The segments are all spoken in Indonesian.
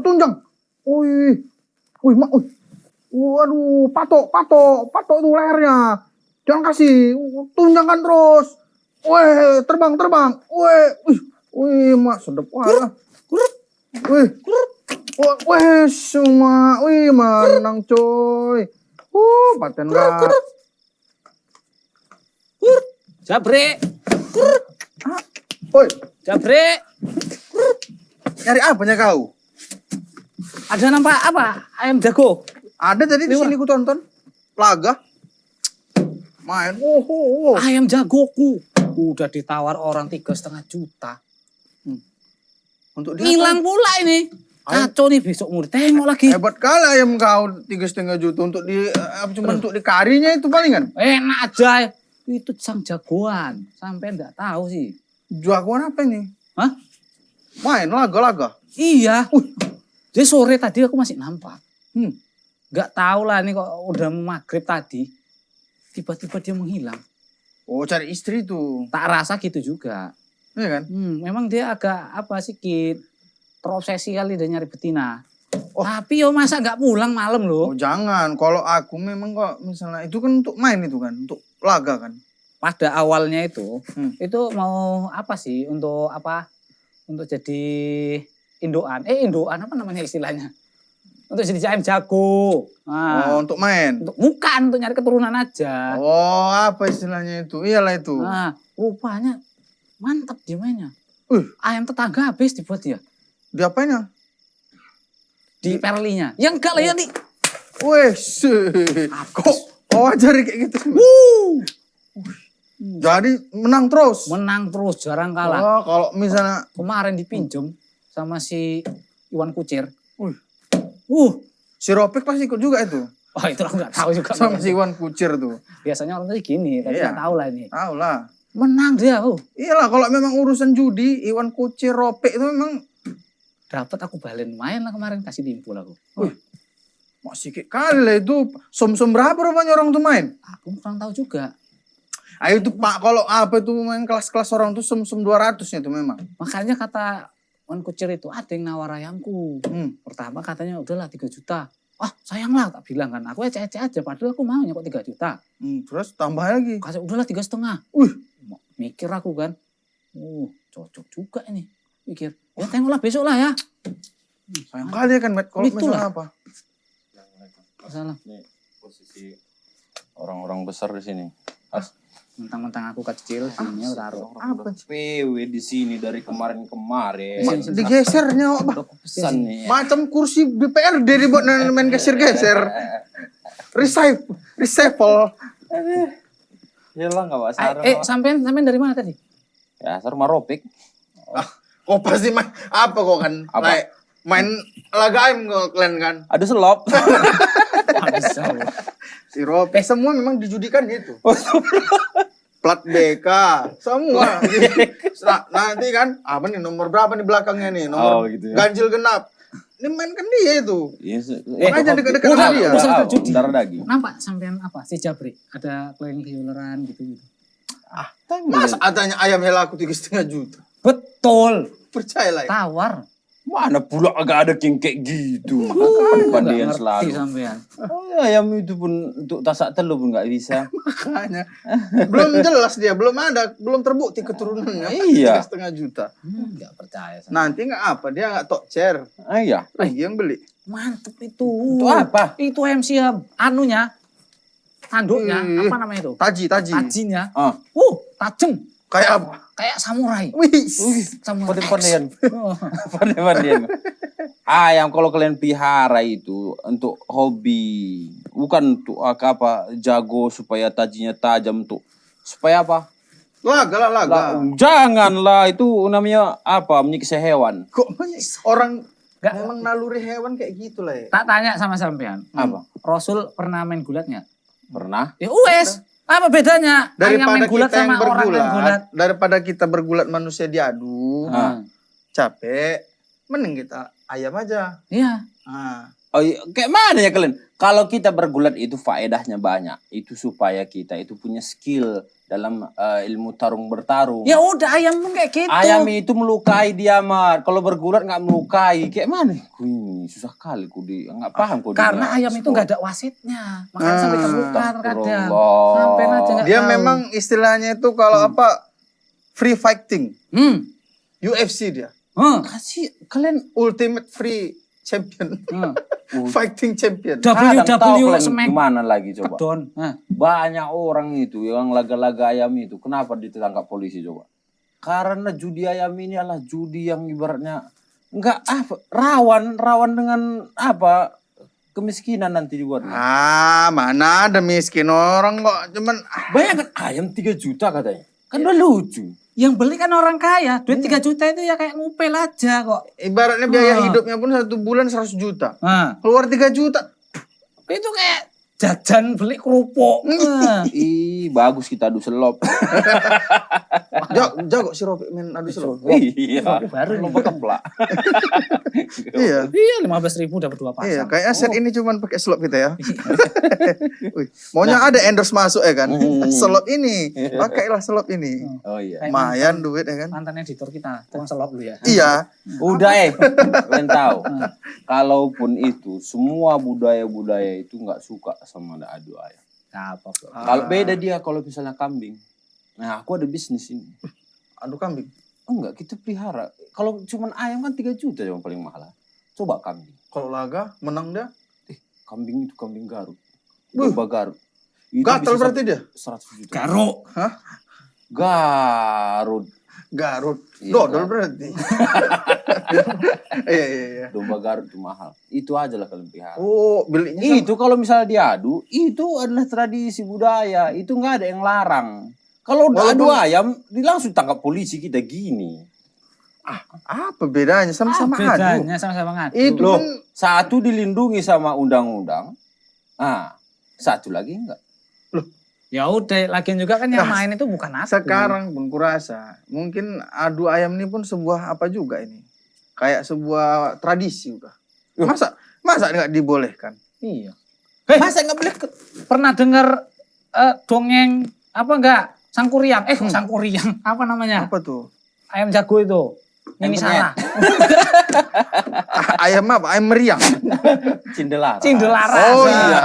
tunjang. Wih, mak, waduh, patok tuh lehernya. Jangan kasih, tunjangkan terus. Wih, terbang. Wih, mak, sedap banget. Wih, semua, wih, menang coy. Paten gak. Jabrik. Woi, Jabrik. nyari apanya kau? Ada nampak apa? Ayam jago. Ada tadi di sini ku tonton. Laga. Main. Ayam jagoku. Udah ditawar orang 3,5 juta. Untuk dia Hilang pula ini. Kacau nih besok murid. Tengok lagi. hebat kali ayam kau 3,5 juta untuk di cuma untuk di karinya itu palingan. Enak aja. Itu sang jagoan. Sampai enggak tahu sih. Jagoan apa ini? Hah? Main laga. Iya. Jadi sore tadi aku masih nampak. Nggak tahu lah nih kok udah maghrib tadi. Tiba-tiba dia menghilang. Oh, cari istri tuh. Tak rasa gitu juga. Iya kan? Memang dia agak apa sedikit terobsesi kali dia nyari betina. Oh. Tapi yo masa nggak pulang malam loh. Oh, jangan. Kalau aku memang kok misalnya itu kan untuk main itu kan, untuk laga kan. Pada awalnya itu mau apa sih untuk apa? Untuk jadi induan. Induan apa namanya istilahnya? Untuk jadi ayam jago. Nah, Oh, untuk main. bukan untuk nyari keturunan aja. Oh, apa istilahnya itu? Iyalah itu. Nah, rupanya mantap dia mainnya. Ayam Tetangga habis dibuat dia. diapain ya? Di perlinya. Ya enggak lah ya nih. Wih, kok wajar kayak gitu? Jadi menang terus. Menang terus, jarang kalah. Oh, kalau misalnya Kemarin dipinjem sama si Iwan Kucir. Si Ropik pasti ikut juga itu. Oh itu aku nggak tahu juga. Sama si Iwan Kucir tuh. Biasanya orang tuh gini, tapi nggak tahu lah ini. Tahu lah. Menang dia. Iyalah kalau memang urusan judi, Iwan Kucir, Ropik itu memang Dapat aku balen main lah kemarin, kasih timpul aku. masih kayak kali lah itu. Som-som berapa rupanya orang tuh main? Aku kurang tahu juga. Ayo tuh Pak, kalau apa itu main kelas-kelas orang tuh som-som 200-nya tuh memang. Makanya kata Iwan Kucir itu ada yang nawar ayamku. Pertama katanya udahlah 3 juta. Sayang lah tak bilang kan. Aku ecek-ecek aja padahal aku maunya kok 3 juta. Terus tambah lagi. Kasih udahlah 3,5. Mikir aku kan. Cocok juga ini. Mikir. Ya tengoklah besok lah ya. Sayang kali kan, Matt. Kalau misalnya apa? Salah. Nih posisi orang-orang besar di sini. Mentang-mentang aku kecil, sini taruh. Apa? PW di sini dari kemarin-kemarin. Digesernya Udah pesan nih. macam kursi DPRD dibuat main geser-geser. Reshuffle. Yalah nggak bahasa. Sampean dari mana tadi? Ya, rumah Ropik. Kok pasti main apa kok kan? Apa? Main laga ayam kalian kan? Ada selop. Si Ropik semua memang dijudikan gitu. Plat BK semua. Nanti kan apa nih nomor berapa nih belakangnya nih? Nomor gitu ya. ganjil genap. Ini mainkan dia itu. Makanya dekat-dekat sama dia. Darah daging. Nampak sampean apa? Si Jabri ada keliling-kelileran gitu-gitu. Masa adanya ayam helaku 3,5 juta? Betul. Percayalah. Tawar. Mana pula agak ada yang kayak gitu. Bandian selalu. Sampean. Ayam itu pun untuk tasak telur pun nggak bisa. Makanya. Belum jelas dia, belum terbukti keturunannya. Iya. 3,5 juta. Nggak percaya. Nanti nggak apa, dia nggak tok chair. Iya. Lagi yang beli. Mantep itu. Itu apa? Itu MC anunya. Tanduknya. Apa namanya itu? Taji. Tajinya. Tajem. Kayak apa? Kayak samurai. Samurai. Pandai-pandaian. Ayam kalau kalian pelihara itu untuk hobi, bukan untuk apa jago supaya tajinya tajam untuk supaya apa? Laga. Janganlah itu namanya apa? Menyiksa hewan. Kok orang memang naluri hewan kayak gitu lah ya. Tak tanya sama sampean. Apa? Rasul pernah main gulat nggak? Pernah? Ya wes. Apa bedanya? Daripada main gulat kita yang sama orang main gulat. bergulat, daripada kita bergulat manusia diadu, capek, mending kita ayam aja. Iya. Oh, iya. Kayak mana ya kalian? Kalau kita bergulat itu faedahnya banyak. Itu supaya kita itu punya skill dalam ilmu bertarung. Ya udah ayam pun kayak gitu. Ayam itu melukai dia, Mat. Kalau bergulat nggak melukai. Kayak mana? Susah kali nggak paham kok. Karena ayam itu nggak ada wasitnya. Makanya sampai terluka terkadang. Astagfirullah. Sampai aja nggak Dia tahu. memang istilahnya itu kalau apa free fighting. UFC dia. Kasih kalian Ultimate free champion. Fighting champion. kadang tahu WW kalian Smack gimana lagi coba. Don. Banyak orang itu yang laga-laga ayam itu. Kenapa ditangkap polisi coba? Karena judi ayam ini adalah judi yang ibaratnya enggak rawan dengan apa? Kemiskinan nanti dibuatnya. Mana ada miskin orang kok cuman Bayangkan ayam 3 juta katanya. Kan udah lucu. Yang beli kan orang kaya. Duit 3 juta itu ya kayak ngupel aja kok. ibaratnya biaya hidupnya pun 1 bulan 100 juta. Nah, Keluar 3 juta. itu kayak jajan beli kerupuk. Ih, bagus kita adu selop. Jago si Ropi main adu selop. Iya. Baru Lomba keplak. Iya. Iya 15.000 dapat 2 pasang. Iya, kayaknya set ini cuman pakai slot kita ya. Wih, maunya ada endorse masuk ya kan. Slot ini, pakailah slot ini. Oh iya. Lumayan duit ya kan. Mantan editor kita, tukang selop dulu ya. Iya. Udah kalian tahu. Kalaupun itu semua budaya-budaya itu nggak suka sama adu ayam. Apa bro? Kalau beda dia kalau misalnya kambing. Nah, aku ada bisnis ini. Adu kambing. Enggak, kita pelihara. Kalau cuman ayam kan 3 juta yang paling mahal. Coba kambing. Kalau laga menang dia. Kambing itu kambing Garut. Domba Garut. Itu Gatal bisa berarti dia. 100 juta. Garuk. Hah? Garut. Garut. Iya, Dodol Garut. berarti. Iya. Domba Garut itu mahal. Itu aja lah kalian pelihara. Oh, belinya Itu kalau misalnya diadu, itu adalah tradisi budaya. Itu nggak ada yang larang. Kalau adu ayam, langsung tangkap polisi kita gini. apa bedanya? Sama-sama adu. Bedanya sama-sama ngadu. Itu Loh, kan satu dilindungi sama undang-undang. Satu lagi enggak. Ya udah, lagian juga kan yang main itu bukan aku. sekarang pun kurasa mungkin adu ayam ini pun sebuah apa juga ini. Kayak sebuah tradisi udah. Masa nggak dibolehkan? Iya. Masa nggak boleh? Pernah dengar dongeng apa enggak? Sangkuriang. Sangkuriang. Apa namanya? Apa tuh? Ayam jago itu. Ini Ayam salah. Ayam apa? Ayam meriang. Cindelara. Cindelaras. Oh iya.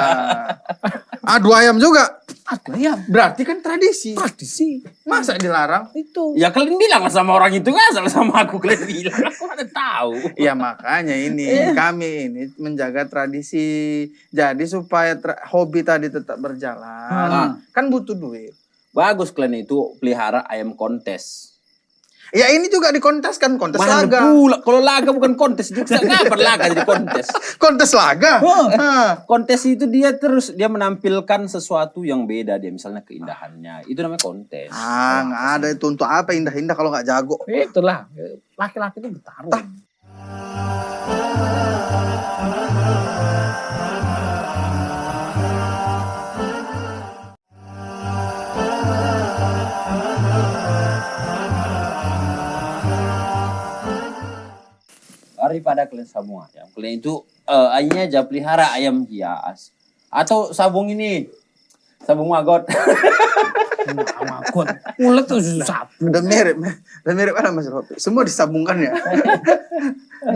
Adu ayam juga. Aduh ayam. Berarti kan tradisi. Tradisi. Masa dilarang? Itu. Ya kalian bilang lah sama orang itu, nggak salah sama aku, kalian bilang. Aku mana tahu. Ya makanya ini kami ini menjaga tradisi. Jadi supaya hobi tadi tetap berjalan. Kan butuh duit. Bagus kalian itu pelihara ayam kontes. Ya ini juga dikonteskan kontes Mana laga. pula, kalau laga bukan kontes, juga nggak laga jadi kontes. Kontes laga. Hah. Kontes itu dia menampilkan sesuatu yang beda dia, misalnya keindahannya. Itu namanya kontes. Nggak ada itu untuk apa indah-indah kalau nggak jago. Itulah. Laki-laki itu bertarung. Daripada kalian sabung ayam, kalian itu ayamnya aja pelihara ayam hias atau sabung ini, sabung maggot. Magot. Ulet tuh sabun. Udah mirip ada Mas Ropi. Semua disambungkan ya.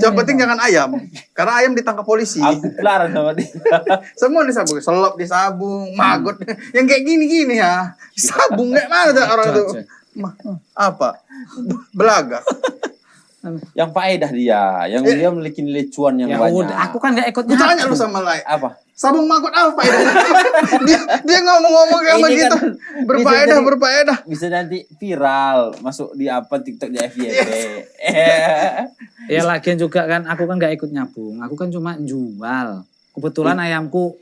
Yang penting jangan ayam, karena ayam ditangkap polisi. Aku pelihara sama dia. Semua disabung, selop disabung, maggot. Yang kayak gini-gini ya. Sabung kayak mana tuh orang itu? Apa? Belaga. Yang faedah dia memiliki nilai cuan yang Ya banyak. udah, aku kan nggak ikut Ditanya nyapu. lu sama lain. Apa? Sabung maggot apa itu? dia ngomong-ngomong kayak Ini begitu. kan Berfaedah. Bisa nanti viral, masuk di apa TikTok di FYP. Ya lagian juga kan aku kan nggak ikut nyabung. Aku kan cuma jual. Kebetulan ayamku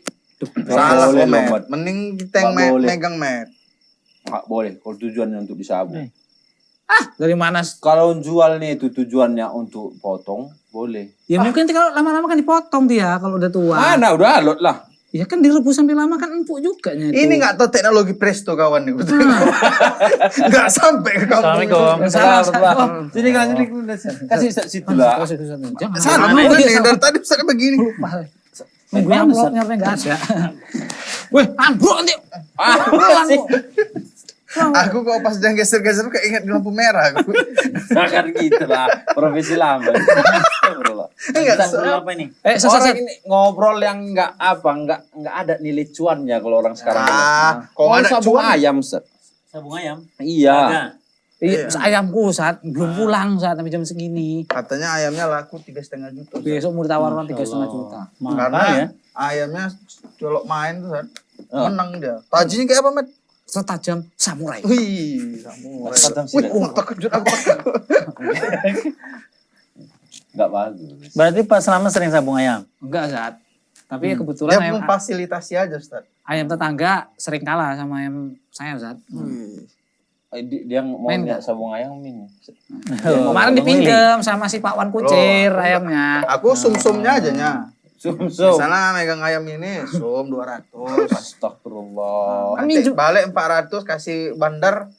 Salah boleh, komen. Lobat. Mending kita yang Nggak boleh. megang met. Nggak boleh kalau tujuannya untuk disabung. dari mana? Kalau jual nih itu tujuannya untuk potong, boleh. Ya mungkin kalau lama-lama kan dipotong dia kalau udah tua. Mana udah alot lah. Ya kan direbus sampai lama kan empuk juga nya itu. Ini nggak tahu teknologi presto kawan nih. Betul. Nggak sampai ke kampung. Assalamualaikum. Salah. Sini kan sini kasih situ lah. Jangan. Salah nih dari tadi misalnya begini. Nunggu amplopnya tapi nggak ada. Wih, ambruk nanti. Pulang kok. Aku kok pas dia geser-geser kayak ingat lampu merah. Aku. Kan gitu lah, profesi lama. Astagfirullah. Enggak, Ngobrol apa ini? Orang ini ngobrol yang nggak ada nilai cuannya kalau orang sekarang. kok ada sabung cuan? ayam, Set. Sabung ayam. Iya. Ada. Iya, ayamku saat belum pulang saat sampai jam segini. Katanya ayamnya laku 3,5 juta. Sat. Besok mau ditawar 3,5 juta. Karena ya. ayamnya colok main tuh Sat. Oh. Menang dia. Tajinya kayak apa, Mat? Setajam samurai. Wih, samurai. Tajam Wih, silat. terkejut aku. Nggak bagus. Berarti Pak Selamat sering sabung ayam. Enggak saat. Tapi kebetulan Dia ayam, memfasilitasi aja, Ustaz. ayam tetangga sering kalah sama ayam saya saat. Dia mau Main lihat nggak? sabung ayam ini. Kemarin dipinjam sama si Pak Wan Kucir ayamnya. Aku sum-sumnya aja nya. Sum-sum. Sana megang ayam ini sum 200. Astagfirullah. Kan Nanti minjem. balik 400 kasih bandar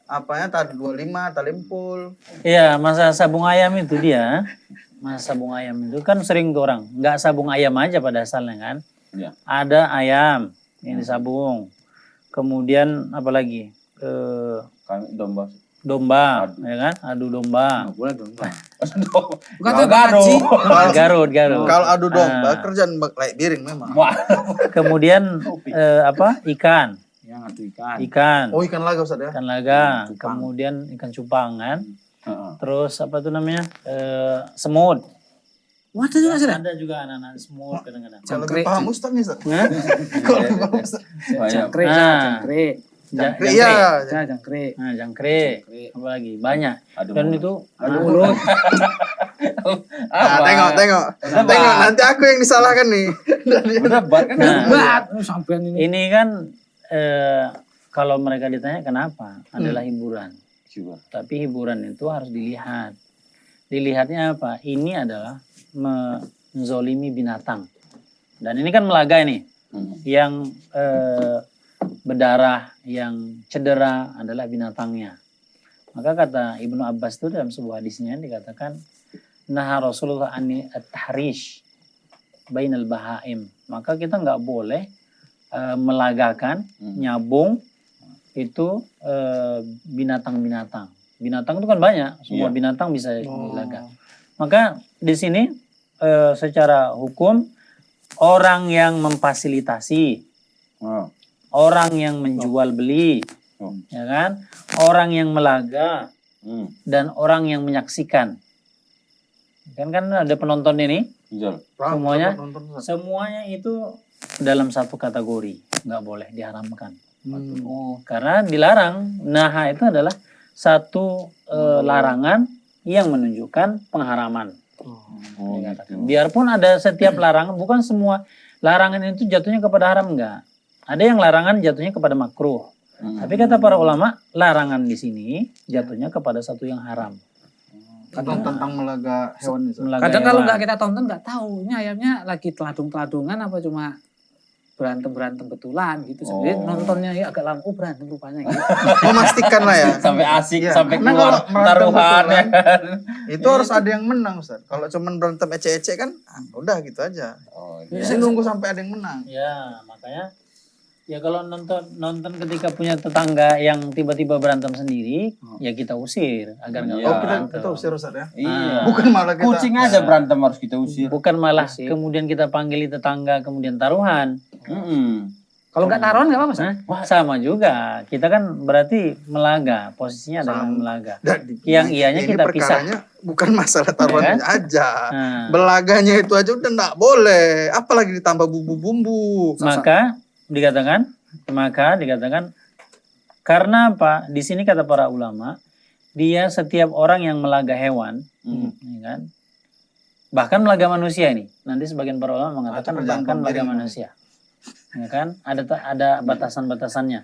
apanya tadi 25 talimpul. Iya, masa sabung ayam itu dia. Masa sabung ayam itu kan sering tuh orang. Nggak sabung ayam aja pada asalnya kan. Iya. Ada ayam yang disabung. Kemudian apa lagi? Kami domba. Domba, ya kan? Adu domba. Boleh dong. Bukan Nggak tuh gaduh. Haji. Garut, Garut. Kalau adu domba Ah. kerjaan laik biring memang. Wah. Kemudian apa? Ikan. Yang adu ikan. Ikan. Oh, ikan laga Ustaz ya. Ikan laga. Cupang. Kemudian ikan cupang kan. Heeh. Terus apa tuh namanya? Semut. Waduh juga sih. Ada juga anak-anak semut kadang-kadang. Kalau Jangkrik. lebih paham Ustaz nih Ustaz. Hah? Kalau lebih paham Ustaz. Banyak. Jangkrik, Ah. jangkrik. Jangkrik, iya. Ya, jangkrik. Nah, jangkrik. Apa lagi? Banyak. Aduh, Dan mulut. itu Adu mulut. Nah, tengok. Tengok nanti aku yang disalahkan nih. Berdebat kan? Nah. Bat, sampean ini. ini kan kalau mereka ditanya kenapa adalah hiburan. Coba. Tapi hiburan itu harus dilihat. Dilihatnya apa? Ini adalah menzolimi binatang. Dan ini kan melaga ini. Yang berdarah, yang cedera adalah binatangnya. Maka kata Ibnu Abbas itu dalam sebuah hadisnya dikatakan, Naha Rasulullah ani at-tahrish bainal bahaim. Maka kita nggak boleh melagakan, nyabung itu binatang-binatang. Binatang itu kan banyak, semua Iya. binatang bisa dilaga. Maka di sini secara hukum orang yang memfasilitasi, Oh. orang yang menjual beli, Oh. ya kan, orang yang melaga dan orang yang menyaksikan. Kan ada penonton ini, Jual. Semuanya? Nonton, Ustaz. semuanya itu dalam satu kategori, nggak boleh diharamkan. Oh, Karena dilarang. Naha itu adalah satu larangan yang menunjukkan pengharaman. Oh, Dikatakan. gitu. Biarpun ada setiap larangan, bukan semua larangan itu jatuhnya kepada haram, enggak. Ada yang larangan jatuhnya kepada makruh. Tapi kata para ulama, larangan di sini jatuhnya kepada satu yang haram. Kadang tentang melaga hewan Ustaz. Melaga kadang kalau hewan. nggak kita tonton nggak tahu ini ayamnya lagi teladung-teladungan apa cuma berantem betulan gitu. Sebenarnya Oh. nontonnya ya agak lama, berantem rupanya gitu. Memastikan lah ya. Sampai asik, Iya. sampai Karena keluar kalau berantem taruhan ya betulan, kan. Itu harus ada yang menang Ustaz. Kalau cuman berantem ece-ece kan udah gitu aja. Oh, Jadi nunggu sampai ada yang menang. Ya, makanya ya kalau nonton ketika punya tetangga yang tiba-tiba berantem sendiri, ya kita usir agar nggak Iya. Oh, kita berantem. usir Ustaz ya. Iya. Bukan malah kita. Kucing aja berantem harus kita usir. Bukan malah Usir. kemudian kita panggili tetangga kemudian taruhan. Kalau nggak taruhan nggak apa-apa. San? Hah? Sama juga. Kita kan berarti melaga, posisinya adalah Sama. melaga. Dan Yang ianya ini kita pisah. perkaranya bukan masalah taruhannya aja. Nah, Belaganya itu aja udah nggak boleh. Apalagi ditambah bumbu-bumbu. maka dikatakan karena apa? Di sini kata para ulama, dia setiap orang yang melaga hewan, ya kan? Bahkan melaga manusia ini. Nanti sebagian para ulama mengatakan Atau kerjaan bahkan melaga pembiring. manusia. Ya kan? Ada batasan-batasannya.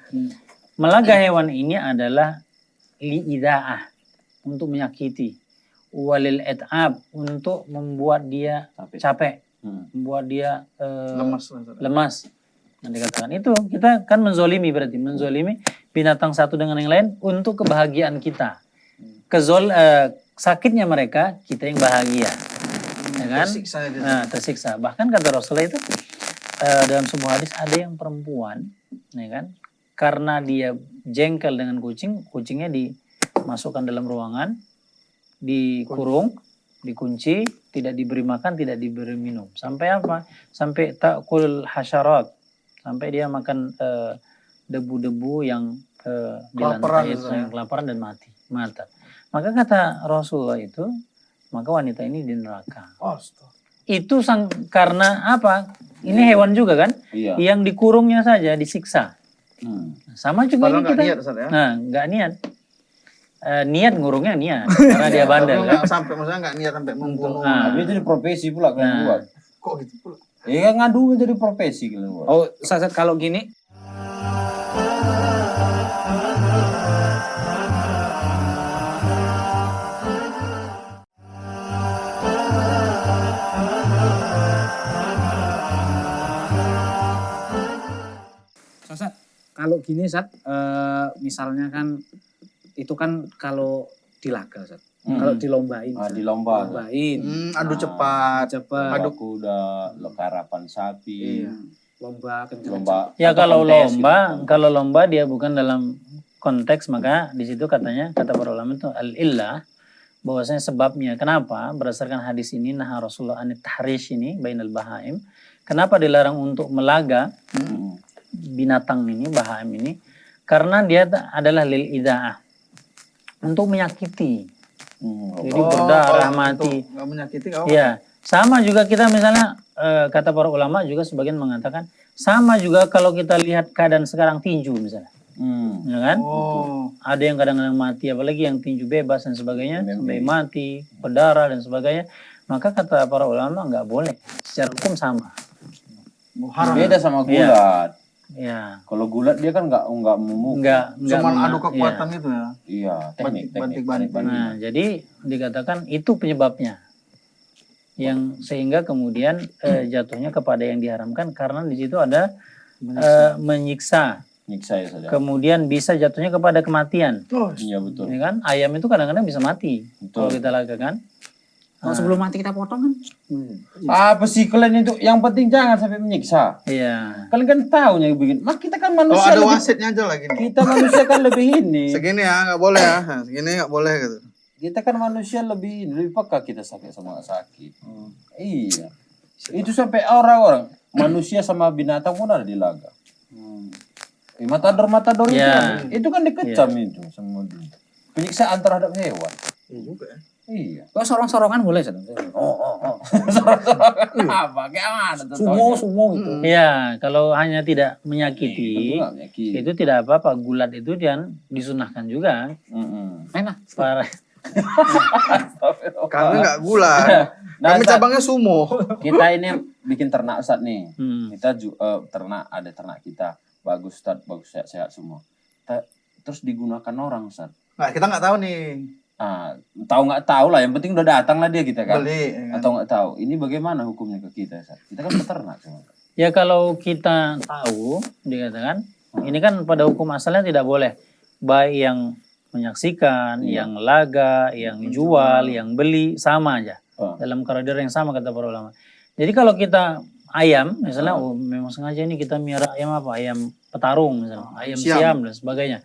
Melaga hewan ini adalah li'idaah, untuk menyakiti. Walil et'ab, untuk membuat dia capek, membuat dia Lemas. Ustaz. lemas. Yang dikatakan itu kita kan menzolimi, berarti menzolimi binatang satu dengan yang lain untuk kebahagiaan kita. Sakitnya mereka, kita yang bahagia, ya kan? Tersiksa dia. Nah, tersiksa. Bahkan kata Rasulullah itu dalam sebuah hadis ada yang perempuan, ya kan? Karena dia jengkel dengan kucing, kucingnya dimasukkan dalam ruangan, dikurung, dikunci, tidak diberi makan, tidak diberi minum. Sampai apa? Sampai takul hasyarat, sampai dia makan debu-debu yang di lantai itu, yang kelaparan dan mati. Maka kata Rasulullah itu, maka wanita ini di neraka. Itu karena apa? Ini hewan juga kan? Iya. Yang dikurungnya saja disiksa. Sama juga Padahal ini kita. nggak niat, Ustaz, ya? Nah, nggak niat. Niat ngurungnya niat karena dia bandel. Nggak sampai, maksudnya nggak niat sampai membunuh. Tapi itu jadi profesi pula kalian buat. Kok gitu pula? Iya ngadu jadi profesi kalian buat. Oh, Ustaz, kalau gini Ustaz, kalau gini Ustaz, misalnya kan itu kan kalau di laga Ustaz. Kalau dilombain. Ah, Ustaz. dilomba. Lombain. Adu cepat. Cepat. Adu kuda, karapan sapi. Iya. Lomba kencang. Lomba. Ya atau kalau kontes lomba, gitu. kalau lomba dia bukan dalam konteks, maka di situ katanya kata para ulama itu al-illah, bahwasanya sebabnya kenapa berdasarkan hadis ini nah Rasulullah anit tahrish ini bainal bahaim, kenapa dilarang untuk melaga binatang ini, bahaim ini, karena dia adalah lil idaah, untuk menyakiti. Jadi berdarah mati. Nggak menyakiti nggak apa. Ya, sama juga kita misalnya kata para ulama juga sebagian mengatakan sama juga kalau kita lihat keadaan sekarang tinju misalnya, ya kan? Oh. Ada yang kadang-kadang mati, apalagi yang tinju bebas dan sebagainya, sampai mati, berdarah dan sebagainya. Maka kata para ulama nggak boleh, secara hukum sama. Haram. Beda sama gulat. Ya, Kalau gulat dia kan nggak memukul. nggak Cuman adu ya. kekuatan gitu ya. Iya, teknik. Banting-banting. Nah, jadi dikatakan itu penyebabnya. Yang sehingga kemudian jatuhnya kepada yang diharamkan karena di situ ada menyiksa. Nyiksa ya saja. Kemudian bisa jatuhnya kepada kematian. Iya betul. Ya kan? Ayam itu kadang-kadang bisa mati kalau Betul. kita lakukan. Kalau sebelum mati kita potong kan? Apa sih kalian itu? Yang penting jangan sampai menyiksa. Iya. Kalian kan tahu yang begini. Mas kita kan Kalau manusia. ada lebih- wasitnya aja lagi nih. Kita manusia kan lebih ini. Segini ya, nggak boleh ya. Nah, segini nggak boleh gitu. Kita kan manusia lebih peka kita sakit sama nggak sakit. Iya. Itu sampai orang-orang manusia sama binatang pun ada di laga. Matador Ya. itu kan dikecam itu sama dia. Penyiksaan terhadap hewan. Iya juga ya. Iya. Kok sorong-sorongan boleh Ustaz? Apa? Kayak mana tuh? Sumo gitu. Ya, kalau hanya tidak menyakiti, Tentu nggak menyakiti. itu tidak apa-apa. Gulat itu dan disunahkan juga. Main lah. Para Kami nggak gula. Nah, Kami Ustaz, cabangnya sumo. kita ini bikin ternak Ustaz nih. Hmm. Kita ternak, ada ternak kita. Bagus Ustaz, bagus sehat-sehat semua. Terus digunakan orang Ustaz. Nggak, kita nggak tahu nih. Tahu nggak tahu lah, yang penting udah datang lah dia kita kan. Beli. Ya kan? Atau nggak tahu. Ini bagaimana hukumnya ke kita Ustaz? Kita kan peternak semua. Ya kalau kita tahu, dikatakan, ini kan pada hukum asalnya tidak boleh. Baik yang menyaksikan, yang laga, yang jual, yang beli, sama aja. Dalam koridor yang sama kata para ulama. Jadi kalau kita ayam, misalnya, oh memang sengaja ini kita miara ayam apa? Ayam petarung misalnya, ayam siam dan sebagainya.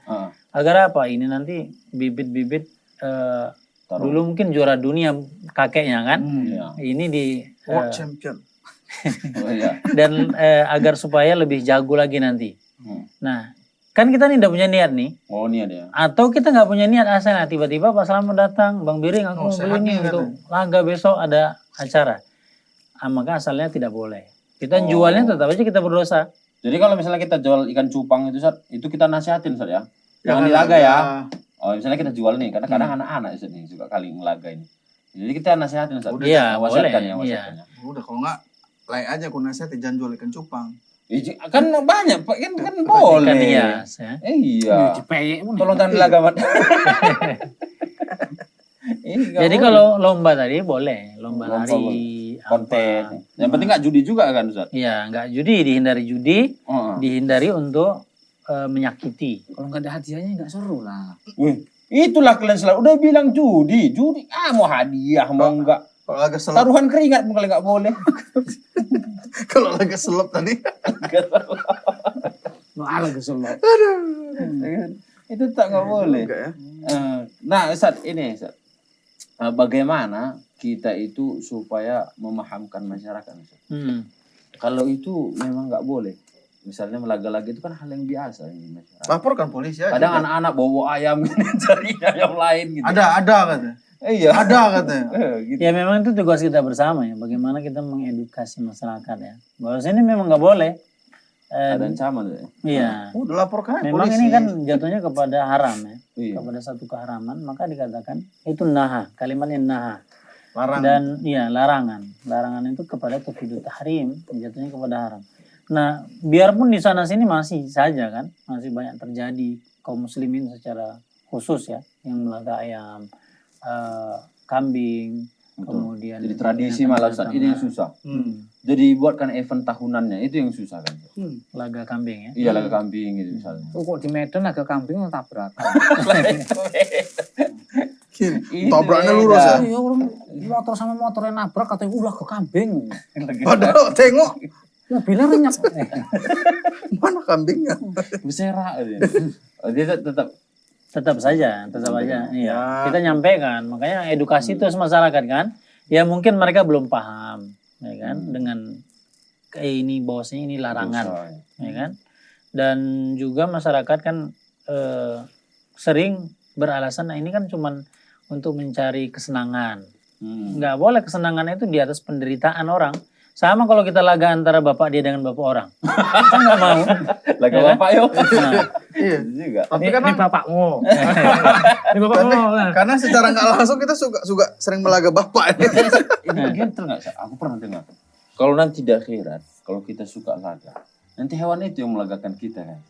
Agar apa? Ini nanti bibit-bibit dulu mungkin juara dunia kakeknya kan. Ini di World champion. dan agar supaya lebih jago lagi nanti. Nah, kan kita nih tidak punya niat nih. Oh ini ada. Atau kita nggak punya niat asalnya. Tiba-tiba pas Selamat datang, Bang Biring aku mau beli nih untuk laga besok ada acara. Maka asalnya tidak boleh. Kita jualnya tetap aja kita berdosa. Jadi kalau misalnya kita jual ikan cupang itu Ustaz, itu kita nasihatin Ustaz ya. Jangan dilaga ya. Oh, misalnya kita jual nih, kadang-kadang anak-anak Ustaz nih suka kali ngelaga ini. Jadi kita nasihatin Ustaz. Iya, boleh. Wasiatkan ya, Iya. wasiatkannya. Udah kalau nggak lain aja aku nasihatin jangan jual ikan cupang. Kan banyak, Pak. Kan boleh. Ikan hias ya. Iya. Dipeyek pun. Tolong jangan dilaga, Mat. Jadi kalau lomba tadi boleh, lomba lari, konten. Yang penting nggak judi juga kan Ustaz? Iya, nggak judi, dihindari judi, dihindari untuk menyakiti. Kalau nggak ada hadiahnya nggak seru lah. Wih, itulah kalian selalu udah bilang judi, mau hadiah mau enggak. Kalau agak selop, Taruhan keringat kalau nggak boleh. kalau agak selop tadi. Malah keselok. Itu tak nggak boleh. Enggak ya. Nah, Ustaz, ini Ustaz. Bagaimana kita itu supaya memahamkan masyarakat, Ustaz? Kalau itu memang nggak boleh. Misalnya melaga-laga itu kan hal yang biasa di masyarakat. Laporkan polisi aja. Kadang anak-anak bawa ayam cari ayam lain gitu. Ada katanya. Iya. Ada katanya. Gitu. Ya memang itu tugas kita bersama ya. Bagaimana kita mengedukasi masyarakat ya. Bahwa ini memang nggak boleh. Ada ancaman ya. Iya. Udah laporkan aja Memang polisi. ini kan jatuhnya kepada haram ya. Iya. Kepada satu keharaman. Maka dikatakan itu naha. Kalimatnya naha. Larang. Dan iya larangan. Larangan itu kepada tufidu tahrim. Jatuhnya kepada haram. Nah biarpun di sana sini masih saja kan. Masih banyak terjadi kaum muslimin secara khusus ya. Yang melaga ayam. Kambing. Betul. Kemudian Jadi tradisi malah Ustaz, ini yang susah. Jadi buatkan event tahunannya itu yang susah kan. Laga kambing ya. Iya laga kambing gitu misalnya. Oh, kok di Medan agak kambing tabrakan. Itu Tabraknya beda. lurus ya. Ya orang motor sama motornya nabrak katanya ulah ke kambing. Padahal tengok Mobilnya renyap. mana kambingnya. Berserak dia tetap Tetap aja. Iya. Ya. Kita nyampaikan, makanya edukasi itu masyarakat kan. Ya mungkin mereka belum paham, ya kan, dengan ini bahwasanya ini larangan, dosa. ya kan. Dan juga masyarakat kan sering beralasan, nah ini kan cuman untuk mencari kesenangan. Nggak boleh kesenangannya itu di atas penderitaan orang. Sama kalau kita laga antara bapak dia dengan bapak orang. Kita nggak mau. Laga Ya kan? bapak yuk. Nah, Iya. Juga. Tapi Ini kan bapakmu. Ini bapakmu. Nah. karena secara nggak langsung kita suka sering melaga bapak. Ini gentle nggak sih? Aku pernah dengar. Kalau nanti di akhirat, kalau kita suka laga, nanti hewan itu yang melagakan kita kan.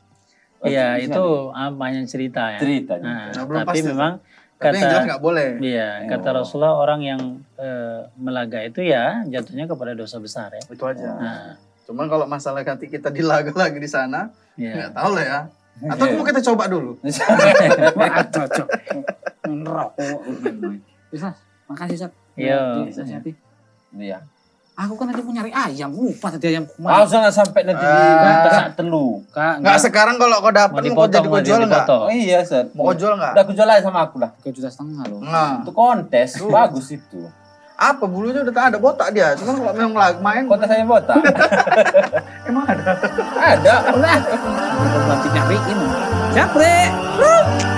iya itu banyak cerita ya. Ceritanya. Nah, belum Tapi pasti. memang Tapi yang jelas kata nggak boleh. iya, kata Rasulullah orang yang melaga itu ya jatuhnya kepada dosa besar ya. Itu aja. Nah, Cuman kalau masalah nanti kita dilaga lagi di sana, iya. nggak tahu lah ya. Atau mau kita coba dulu. Wah, cocok. Ngerokok. Bisa. Makasih, Sat. Iya. Iya. Aku kan tadi mau nyari ayam, lupa tadi ayam Ah, kemana. jangan sampai nanti Ah. tak telu. Kak, Nggak sekarang kalau kau dapat mau jadi kau jual nggak? Oh iya, Set. Mau kau jual nggak? Udah aku jual aja sama aku lah. 3,5 juta loh. Nah, Itu kontes, bagus itu. apa bulunya udah tak ada botak dia. Cuman kalau memang lagi main, Kontes saya botak. emang ada. Ada. Udah. Aku nanti nyariin. Siap, Bre.